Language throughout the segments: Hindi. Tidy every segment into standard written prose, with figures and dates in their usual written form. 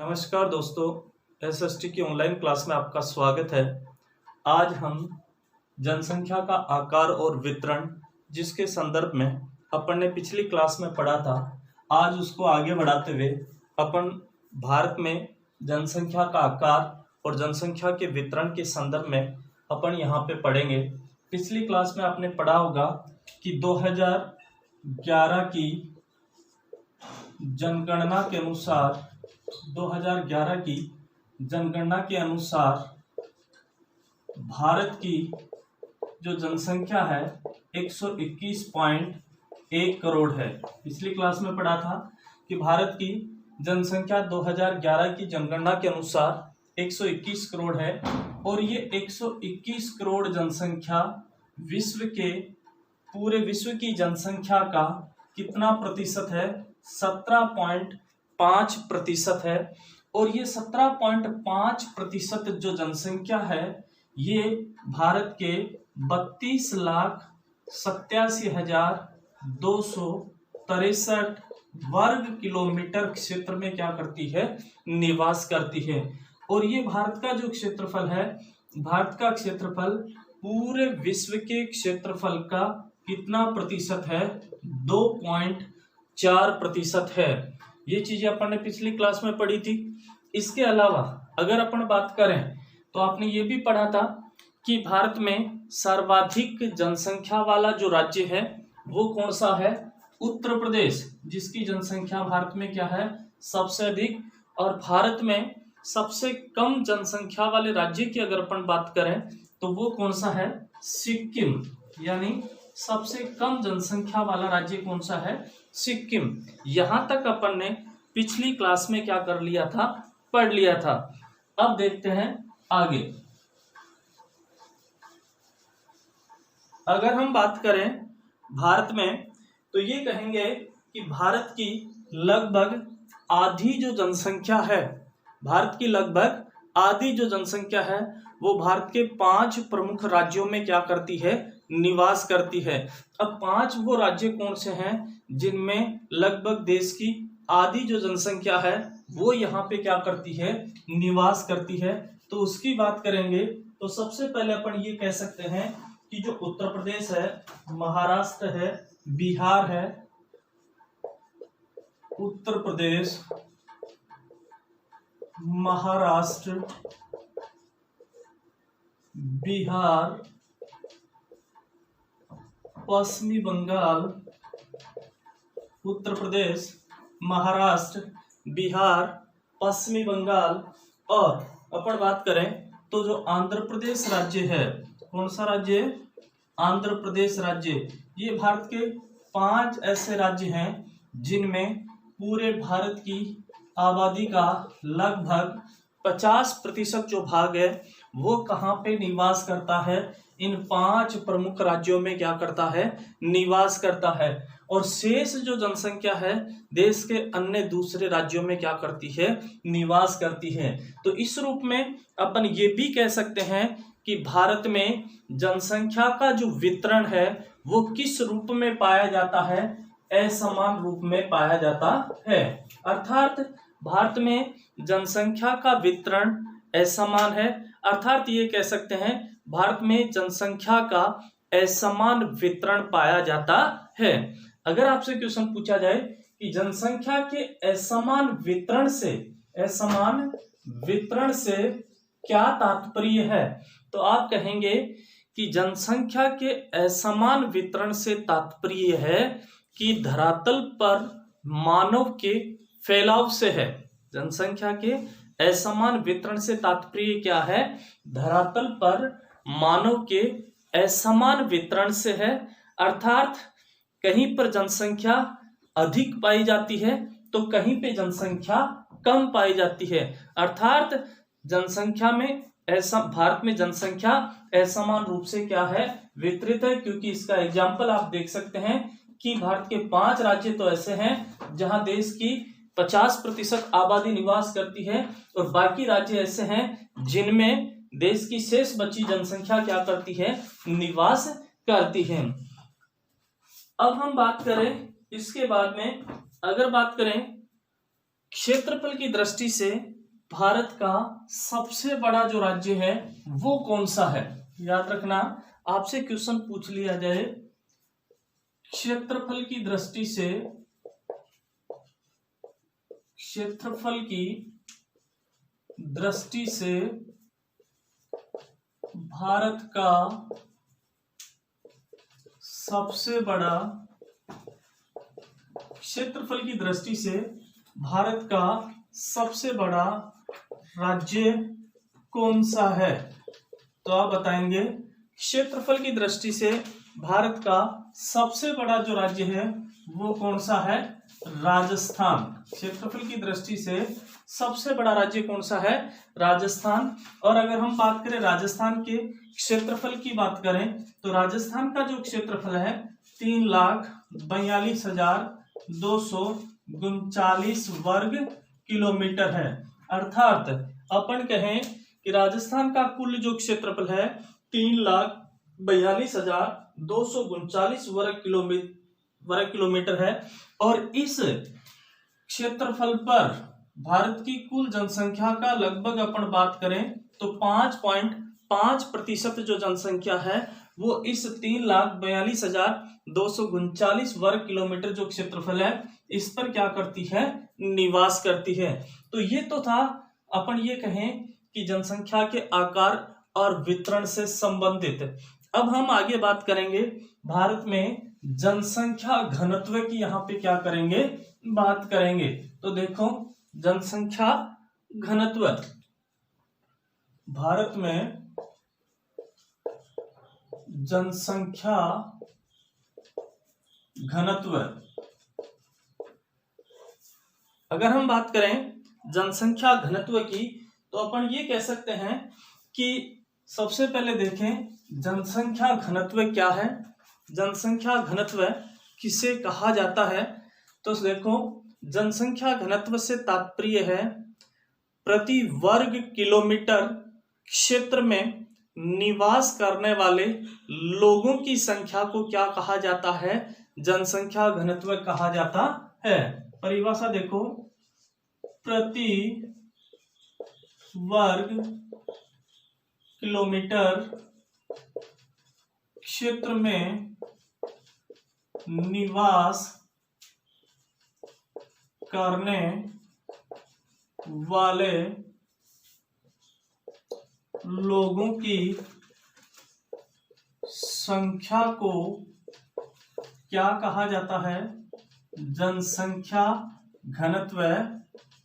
नमस्कार दोस्तों, एसएसटी की ऑनलाइन क्लास में आपका स्वागत है। आज हम जनसंख्या का आकार और वितरण, जिसके संदर्भ में अपन ने पिछली क्लास में पढ़ा था, आज उसको आगे बढ़ाते हुए अपन भारत में जनसंख्या का आकार और जनसंख्या के वितरण के संदर्भ में अपन यहाँ पे पढ़ेंगे। पिछली क्लास में आपने पढ़ा होगा कि 2011 की जनगणना के अनुसार 2011 की जनगणना के अनुसार भारत की जो जनसंख्या है 121.1 करोड़ है। पिछली क्लास में पढ़ा था कि भारत की जनसंख्या 2011 की जनगणना के अनुसार 121 करोड़ है और ये 121 करोड़ जनसंख्या पूरे विश्व की जनसंख्या का कितना प्रतिशत है? 17.5% है। और ये 17.5% जो जनसंख्या है ये भारत के 32,87,263 वर्ग किलोमीटर क्षेत्र में क्या करती है? निवास करती है। और ये भारत का जो क्षेत्रफल है, भारत का क्षेत्रफल पूरे विश्व के क्षेत्रफल का कितना प्रतिशत है? 2.4% है। ये चीजें अपन ने पिछली क्लास में पढ़ी थी। इसके अलावा अगर अपन बात करें तो आपने ये भी पढ़ा था कि भारत में सर्वाधिक जनसंख्या वाला जो राज्य है वो कौन सा है? उत्तर प्रदेश, जिसकी जनसंख्या भारत में क्या है? सबसे अधिक। और भारत में सबसे कम जनसंख्या वाले राज्य की अगर अपन बात करें तो वो कौन सा है? सिक्किम। यानी सबसे कम जनसंख्या वाला राज्य कौन सा है? सिक्किम। यहां तक अपन ने पिछली क्लास में क्या कर लिया था? पढ़ लिया था। अब देखते हैं आगे। अगर हम बात करें भारत में तो ये कहेंगे कि भारत की लगभग आधी जो जनसंख्या है, भारत की लगभग आधी जो जनसंख्या है वो भारत के 5 प्रमुख राज्यों में क्या करती है? निवास करती है। अब 5 वो राज्य कौन से हैं जिनमें लगभग देश की आधी जो जनसंख्या है वो यहाँ पे क्या करती है? निवास करती है। तो उसकी बात करेंगे तो सबसे पहले अपन ये कह सकते हैं कि जो उत्तर प्रदेश है, महाराष्ट्र है, बिहार है, उत्तर प्रदेश, महाराष्ट्र, बिहार, पश्चिमी बंगाल, उत्तर प्रदेश, महाराष्ट्र, बिहार, पश्चिमी बंगाल, और अपन बात करें तो जो आंध्र प्रदेश राज्य है, कौन सा राज्य? आंध्र प्रदेश राज्य। ये भारत के 5 ऐसे राज्य हैं जिनमें पूरे भारत की आबादी का लगभग 50% जो भाग है वो कहाँ पे निवास करता है? इन 5 प्रमुख राज्यों में क्या करता है? निवास करता है। और शेष जो जनसंख्या है देश के अन्य दूसरे राज्यों में क्या करती है? निवास करती है। तो इस रूप में अपन ये भी कह सकते हैं कि भारत में जनसंख्या का जो वितरण है वो किस रूप में पाया जाता है? असमान रूप में पाया जाता है। अर्थात भारत में जनसंख्या का वितरण असमान है। अर्थात ये कह सकते हैं भारत में जनसंख्या का असमान वितरण पाया जाता है। अगर आपसे क्वेश्चन पूछा जाए कि जनसंख्या के असमान वितरण से क्या तात्पर्य है, तो आप कहेंगे कि जनसंख्या के असमान वितरण से तात्पर्य है कि धरातल पर मानव के फैलाव से है। जनसंख्या के असमान वितरण से तात्पर्य क्या है? धरातल पर मानव के असमान वितरण से है। अर्थात कहीं पर जनसंख्या अधिक पाई जाती है तो कहीं पे जनसंख्या कम पाई जाती है। अर्थात जनसंख्या में भारत में जनसंख्या असमान रूप से क्या है? वितरित है। क्योंकि इसका एग्जाम्पल आप देख सकते हैं कि भारत के 5 राज्य तो ऐसे हैं जहां देश की 50% आबादी निवास करती है और बाकी राज्य ऐसे हैं जिनमें देश की शेष बची जनसंख्या क्या करती है? निवास करती है। अब हम बात करें इसके बाद में, अगर बात करें क्षेत्रफल की दृष्टि से भारत का सबसे बड़ा जो राज्य है वो कौन सा है? याद रखना, आपसे क्वेश्चन पूछ लिया जाए क्षेत्रफल की दृष्टि से, क्षेत्रफल की दृष्टि से भारत का सबसे बड़ा, क्षेत्रफल की दृष्टि से भारत का सबसे बड़ा राज्य कौन सा है? तो आप बताएंगे क्षेत्रफल की दृष्टि से भारत का सबसे बड़ा जो राज्य है वो कौन सा है? राजस्थान। क्षेत्रफल की दृष्टि से सबसे बड़ा राज्य कौन सा है? राजस्थान। और अगर हम बात करें राजस्थान के क्षेत्रफल की बात करें तो राजस्थान का जो क्षेत्रफल है 3,42,239 वर्ग किलोमीटर है। अर्थात अपन कहें कि राजस्थान का कुल जो क्षेत्रफल है 3,42,239 वर्ग किलोमीटर है। और इस क्षेत्रफल पर भारत की कुल जनसंख्या का लगभग अपन बात करें तो 5.5% जो जनसंख्या है वो इस 3,42,239 वर्ग किलोमीटर जो क्षेत्रफल है इस पर क्या करती है? निवास करती है। तो ये तो था अपन ये कहें कि जनसंख्या के आकार और वितरण से संबंधित। अब हम आगे बात करेंगे भारत में जनसंख्या घनत्व की, यहाँ पे क्या करेंगे? बात करेंगे। तो देखो जनसंख्या घनत्व, भारत में जनसंख्या घनत्व, अगर हम बात करें जनसंख्या घनत्व की तो अपन ये कह सकते हैं कि सबसे पहले देखें जनसंख्या घनत्व क्या है। जनसंख्या घनत्व किसे कहा जाता है? तो देखो जनसंख्या घनत्व से तात्पर्य है प्रति वर्ग किलोमीटर क्षेत्र में निवास करने वाले लोगों की संख्या को क्या कहा जाता है? जनसंख्या घनत्व कहा जाता है। परिभाषा देखो, प्रति वर्ग किलोमीटर क्षेत्र में निवास करने वाले लोगों की संख्या को क्या कहा जाता है? जनसंख्या घनत्व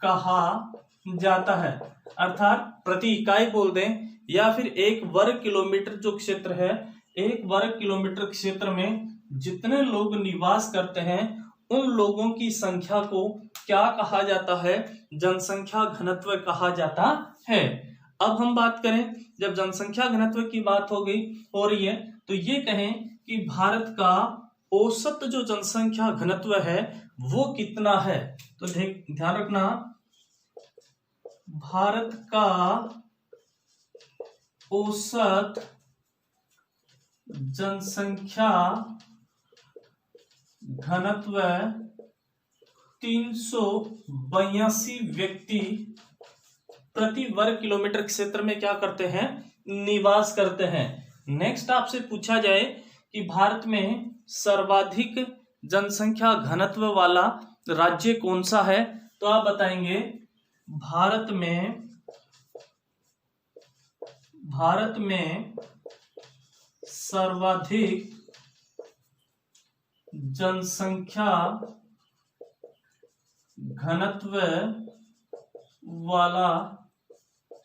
कहा जाता है। अर्थात प्रति इकाई बोल दें या फिर एक वर्ग किलोमीटर जो क्षेत्र है, एक वर्ग किलोमीटर क्षेत्र में जितने लोग निवास करते हैं उन लोगों की संख्या को क्या कहा जाता है? जनसंख्या घनत्व कहा जाता है। अब हम बात करें, जब जनसंख्या घनत्व की बात हो रही है तो ये कहें कि भारत का औसत जो जनसंख्या घनत्व है वो कितना है? तो ध्यान रखना, भारत का औसत जनसंख्या घनत्व 382 व्यक्ति प्रति वर्ग किलोमीटर क्षेत्र में क्या करते हैं? निवास करते हैं। नेक्स्ट आपसे पूछा जाए कि भारत में सर्वाधिक जनसंख्या घनत्व वाला राज्य कौन सा है? तो आप बताएंगे भारत में सर्वाधिक जनसंख्या घनत्व वाला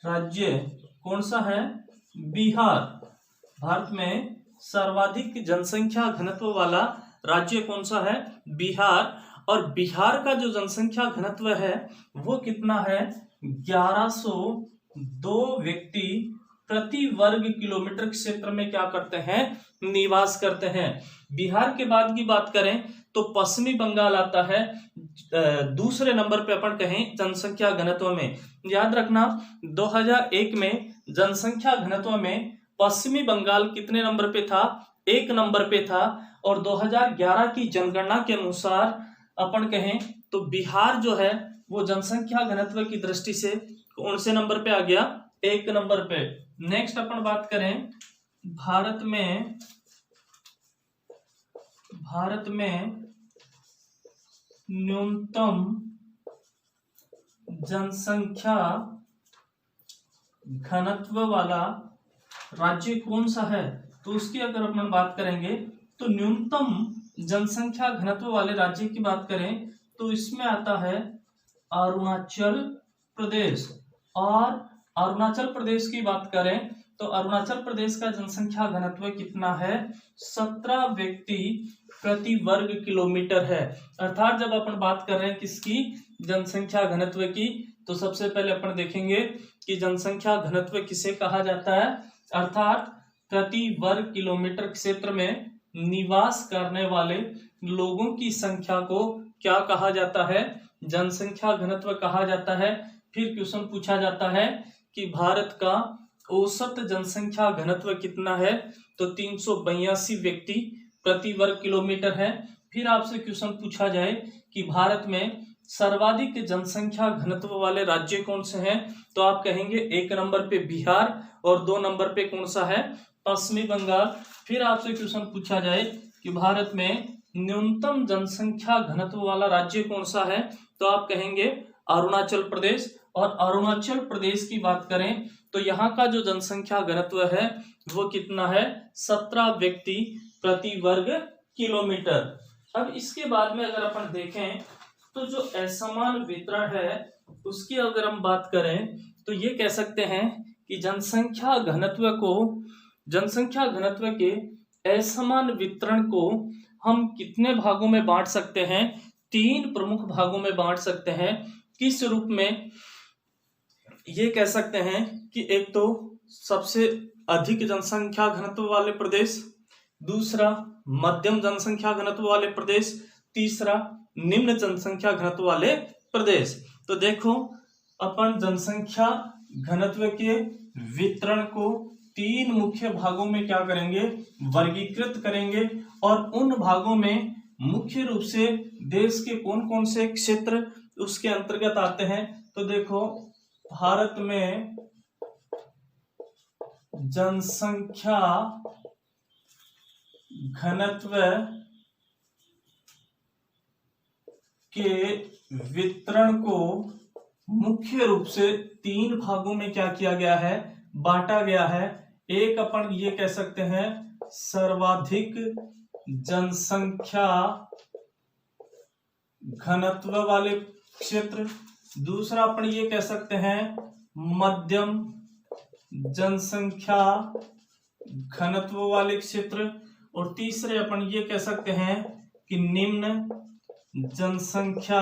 राज्य कौन सा है? बिहार। भारत में सर्वाधिक जनसंख्या घनत्व वाला राज्य कौन सा है? बिहार। और बिहार का जो जनसंख्या घनत्व है वो कितना है? 1102 व्यक्ति प्रति वर्ग किलोमीटर क्षेत्र में क्या करते हैं? निवास करते हैं। बिहार के बाद की बात करें तो पश्चिमी बंगाल आता है दूसरे नंबर पे अपन कहें जनसंख्या घनत्व में। याद रखना 2001 में जनसंख्या घनत्व में पश्चिमी बंगाल कितने नंबर पे था? 1 नंबर पे था। और 2011 की जनगणना के अनुसार अपन कहें तो बिहार जो है वो जनसंख्या घनत्व की दृष्टि से कौन से नंबर पे आ गया? 1 नंबर पे। नेक्स्ट अपन बात करें भारत में न्यूनतम जनसंख्या घनत्व वाला राज्य कौन सा है? तो उसकी अगर अपन बात करेंगे तो न्यूनतम जनसंख्या घनत्व वाले राज्य की बात करें तो इसमें आता है अरुणाचल प्रदेश। और अरुणाचल प्रदेश की बात करें तो अरुणाचल प्रदेश का जनसंख्या घनत्व कितना है? 17 व्यक्ति प्रति वर्ग किलोमीटर है। अर्थात जब अपन बात कर रहे हैं किसकी? जनसंख्या घनत्व की, तो सबसे पहले अपन देखेंगे कि जनसंख्या घनत्व किसे कहा जाता है। अर्थात प्रति वर्ग किलोमीटर क्षेत्र में निवास करने वाले लोगों की संख्या को क्या कहा जाता है? जनसंख्या घनत्व कहा जाता है। फिर क्वेश्चन पूछा जाता है कि भारत का औसत जनसंख्या घनत्व कितना है? तो 382 व्यक्ति प्रति वर्ग किलोमीटर है। फिर आपसे क्वेश्चन पूछा जाए कि भारत में सर्वाधिक जनसंख्या घनत्व वाले राज्य कौन से हैं? तो आप कहेंगे 1 नंबर पे बिहार और 2 नंबर पे कौन सा है? पश्चिमी बंगाल। फिर आपसे क्वेश्चन पूछा जाए कि भारत में न्यूनतम जनसंख्या घनत्व वाला राज्य कौन सा है? तो आप कहेंगे अरुणाचल प्रदेश। और अरुणाचल प्रदेश की बात करें तो यहाँ का जो जनसंख्या घनत्व है वो कितना है? 17 व्यक्ति प्रति वर्ग किलोमीटर। अब इसके बाद में अगर अपन देखें तो जो असमान वितरण है उसकी अगर हम बात करें तो ये कह सकते हैं कि जनसंख्या घनत्व के असमान वितरण को हम कितने भागों में बांट सकते हैं? 3 प्रमुख भागों में बांट सकते हैं। किस रूप में? ये कह सकते हैं कि एक तो सबसे अधिक जनसंख्या घनत्व वाले प्रदेश, दूसरा मध्यम जनसंख्या घनत्व वाले प्रदेश, तीसरा निम्न जनसंख्या घनत्व वाले प्रदेश। तो देखो अपन जनसंख्या घनत्व के वितरण को 3 मुख्य भागों में क्या करेंगे? वर्गीकृत करेंगे। और उन भागों में मुख्य रूप से देश के कौन कौन से क्षेत्र उसके अंतर्गत आते हैं? तो देखो भारत में जनसंख्या घनत्व के वितरण को मुख्य रूप से 3 भागों में क्या किया गया है? बांटा गया है। एक अपन ये कह सकते हैं सर्वाधिक जनसंख्या घनत्व वाले क्षेत्र, दूसरा अपन ये कह सकते हैं मध्यम जनसंख्या घनत्व वाले क्षेत्र, और तीसरे अपन ये कह सकते हैं कि निम्न जनसंख्या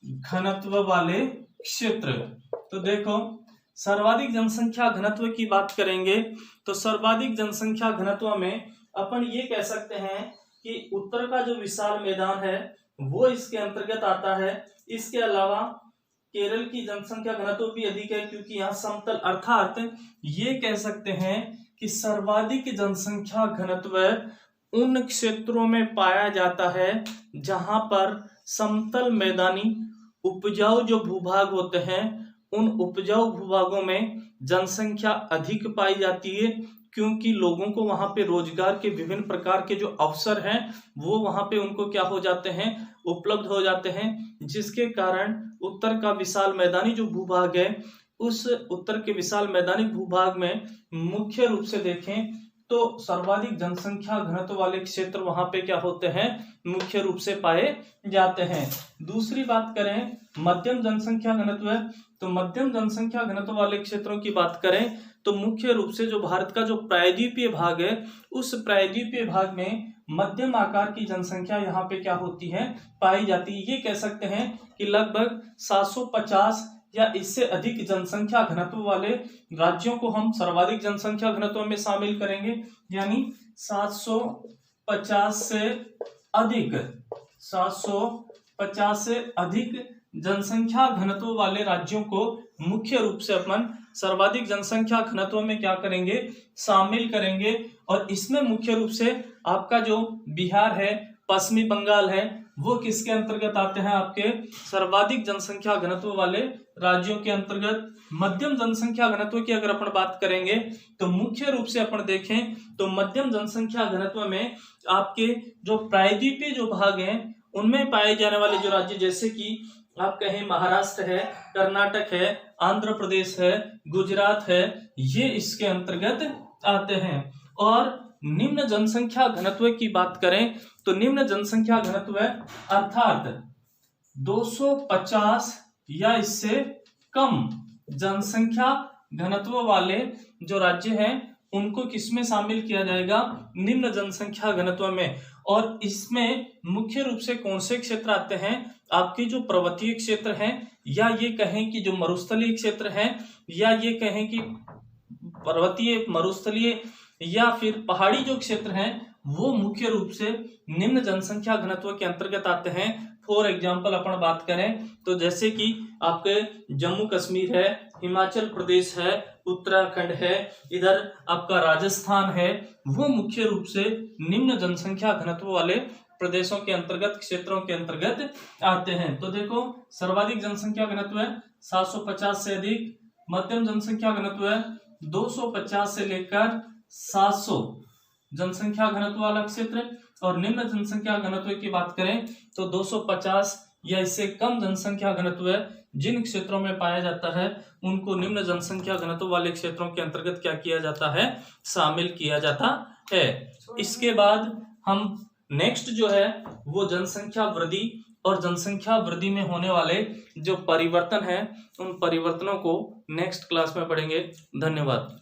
घनत्व वाले क्षेत्र। तो देखो सर्वाधिक जनसंख्या घनत्व की बात करेंगे तो सर्वाधिक जनसंख्या घनत्व में अपन ये कह सकते हैं कि उत्तर का जो विशाल मैदान है वो इसके अंतर्गत आता है। इसके अलावा केरल की जनसंख्या घनत्व भी अधिक है क्योंकि यहाँ समतल, अर्थात ये कह सकते हैं कि सर्वाधिक जनसंख्या घनत्व उन क्षेत्रों में पाया जाता है जहां पर समतल मैदानी उपजाऊ जो भूभाग होते हैं उन उपजाऊ भूभागों में जनसंख्या अधिक पाई जाती है, क्योंकि लोगों को वहां पे रोजगार के विभिन्न प्रकार के जो अवसर हैं वो वहां पे उनको क्या हो जाते हैं? उपलब्ध हो जाते हैं, जिसके कारण उत्तर का विशाल मैदानी जो भूभाग है उस उत्तर के विशाल मैदानी भूभाग में मुख्य रूप से देखें तो सर्वाधिक जनसंख्या घनत्व वाले क्षेत्र वहां पे क्या होते हैं? मुख्य रूप से पाए जाते हैं। दूसरी बात करें मध्यम जनसंख्या घनत्व, तो मध्यम जनसंख्या घनत्व वाले क्षेत्रों की बात करें तो मुख्य रूप से जो भारत का जो प्रायद्वीपीय भाग है उस प्रायद्वीपीय भाग में मध्यम आकार की जनसंख्या यहाँ पे क्या होती है? पाई जाती है। ये कह सकते हैं कि लगभग 750 या इससे अधिक जनसंख्या घनत्व वाले राज्यों को हम सर्वाधिक जनसंख्या घनत्व में शामिल करेंगे, यानी 750 से अधिक जनसंख्या घनत्व वाले राज्यों को मुख्य रूप से अपन सर्वाधिक जनसंख्या घनत्व में क्या करेंगे? शामिल करेंगे। और इसमें मुख्य रूप से आपका जो बिहार है, पश्चिमी बंगाल है, वो किसके अंतर्गत आते हैं? आपके सर्वाधिक जनसंख्या घनत्व वाले राज्यों के अंतर्गत। मध्यम जनसंख्या घनत्व की अगर अपन बात करेंगे तो मुख्य रूप से अपन देखें तो मध्यम जनसंख्या घनत्व में आपके जो प्रायद्वीपीय जो भाग हैं उनमें पाए जाने वाले जो राज्य, जैसे कि आप कहें महाराष्ट्र है, कर्नाटक है, आंध्र प्रदेश है, गुजरात है, ये इसके अंतर्गत आते हैं। और निम्न जनसंख्या घनत्व की बात करें तो निम्न जनसंख्या घनत्व अर्थात 250 या इससे कम जनसंख्या घनत्व वाले जो राज्य हैं उनको किसमें शामिल किया जाएगा? निम्न जनसंख्या घनत्व में। और इसमें मुख्य रूप से कौन से क्षेत्र आते हैं? आपके जो पर्वतीय क्षेत्र हैं, या ये कहें कि जो मरुस्थलीय क्षेत्र हैं, या ये कहें कि पर्वतीय, मरुस्थलीय या फिर पहाड़ी जो क्षेत्र हैं वो मुख्य रूप से निम्न जनसंख्या घनत्व के अंतर्गत आते हैं। फॉर एग्जाम्पल अपन बात करें तो जैसे कि आपके जम्मू कश्मीर है, हिमाचल प्रदेश है, उत्तराखंड है, इधर आपका राजस्थान है, वो मुख्य रूप से निम्न जनसंख्या घनत्व वाले प्रदेशों के अंतर्गत, क्षेत्रों के अंतर्गत आते हैं। तो देखो सर्वाधिक जनसंख्या घनत्व है 750 से अधिक, मध्यम जनसंख्या घनत्व है 250 से लेकर 700 जनसंख्या घनत्व वाला क्षेत्र, और निम्न जनसंख्या घनत्व की बात करें तो 250 या इससे कम जनसंख्या घनत्व है जिन क्षेत्रों में पाया जाता है उनको निम्न जनसंख्या घनत्व वाले क्षेत्रों के अंतर्गत क्या किया जाता है? शामिल किया जाता है। इसके बाद हम नेक्स्ट जो है वो जनसंख्या वृद्धि और जनसंख्या वृद्धि में होने वाले जो परिवर्तन है उन परिवर्तनों को नेक्स्ट क्लास में पढ़ेंगे। धन्यवाद।